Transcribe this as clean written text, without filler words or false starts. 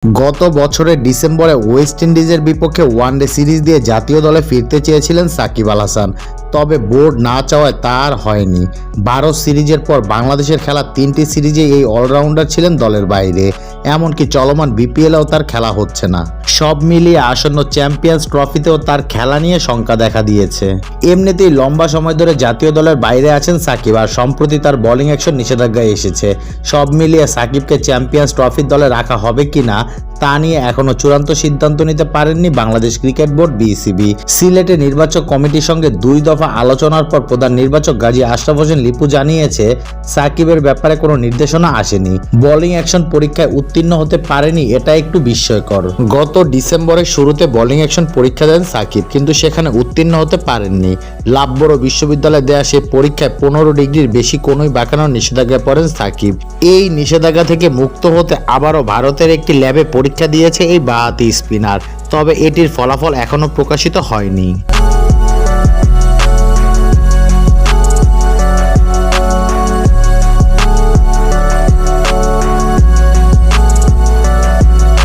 গত বছরের ডিসেম্বরে ওয়েস্ট ইন্ডিজের বিপক্ষে ওয়ানডে সিরিজ দিয়ে জাতীয় দলে ফিরতে চেয়েছিলেন সাকিব আল হাসান, তবে বোর্ড না চাওয়ায় তা আর হয়নি। 12 সিরিজের পর বাংলাদেশের খেলা 3টি সিরিজে এই অলরাউন্ডার ছিলেন দলের বাইরে, এমনকি চলমান বিপিএলেও তার খেলা হচ্ছে না। সব মিলিয়ে আসন্ন চ্যাম্পিয়ন্স ট্রফিতেও তার খেলা নিয়ে শঙ্কা দেখা দিয়েছে। এমনিতেই লম্বা সময় ধরে জাতীয় দলের বাইরে আছেন সাকিব, আর সম্প্রতি তার বোলিং অ্যাকশন নিষেধাজ্ঞায় এসেছে। সব মিলিয়ে সাকিবকে চ্যাম্পিয়ন্স ট্রফির দলে রাখা হবে কিনা তা নিয়ে এখনো চূড়ান্ত সিদ্ধান্ত নিতে পারেননি বাংলাদেশ ক্রিকেট বোর্ড বিসিবি। সিলেটে নির্বাচক কমিটির সঙ্গে 2 দফা আলোচনার পর প্রধান নির্বাচক গাজী আশরাফ হোসেন লিপু জানিয়েছে, সাকিবের ব্যাপারে কোনো নির্দেশনা আসেনি। বোলিং অ্যাকশন পরীক্ষায় উত্তীর্ণ হতে পারেনি, এটা একটু বিস্ময়কর। গত ডিসেম্বরের শুরুতে বোলিং অ্যাকশন পরীক্ষা দেন সাকিব, কিন্তু সেখানে উত্তীর্ণ হতে পারেননি। লাভবড় বিশ্ববিদ্যালয়ে দেয়া সেই পরীক্ষায় 15 ডিগ্রির বেশি কোনোই বাঁকানোর নিষেধাজ্ঞায় পড়েন সাকিব। এই নিষেধাজ্ঞা থেকে মুক্ত হতে আবারও ভারতের একটি ল্যাবে পরীক্ষা দিয়েছে এই বাঁহাতি স্পিনার, তবে এটির ফলাফল এখনও প্রকাশিত হয়নি।